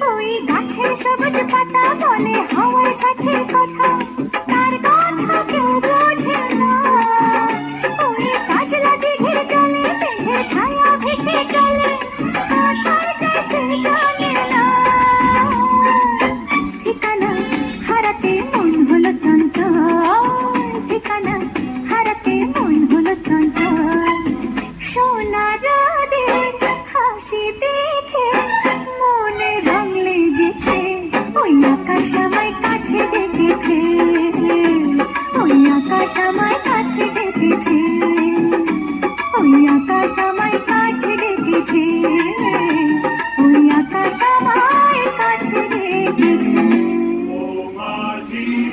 ওই গাছের সবুজ পাতা বলে হাওয়ার সাথে কথা, তার কথা কেউ বোঝে না। ওই কাজলা দিঘির জলে মেঘের ছায়া ভেসে চলে, কোথায় যায় সে জানে না। ঠিকানা হারাতে মন হলো চঞ্চল, ঠিকানা হারাতে মন হলো চঞ্চল। সোনা রোদের হাসি দেখে মনে রং লেগেছে, ওই আকাশ আমায় কাছে ডেকেছে, ওই আকাশ আমায় কাছে ডেকেছে, ওই আকাশ আমায় কাছে ডেকেছে।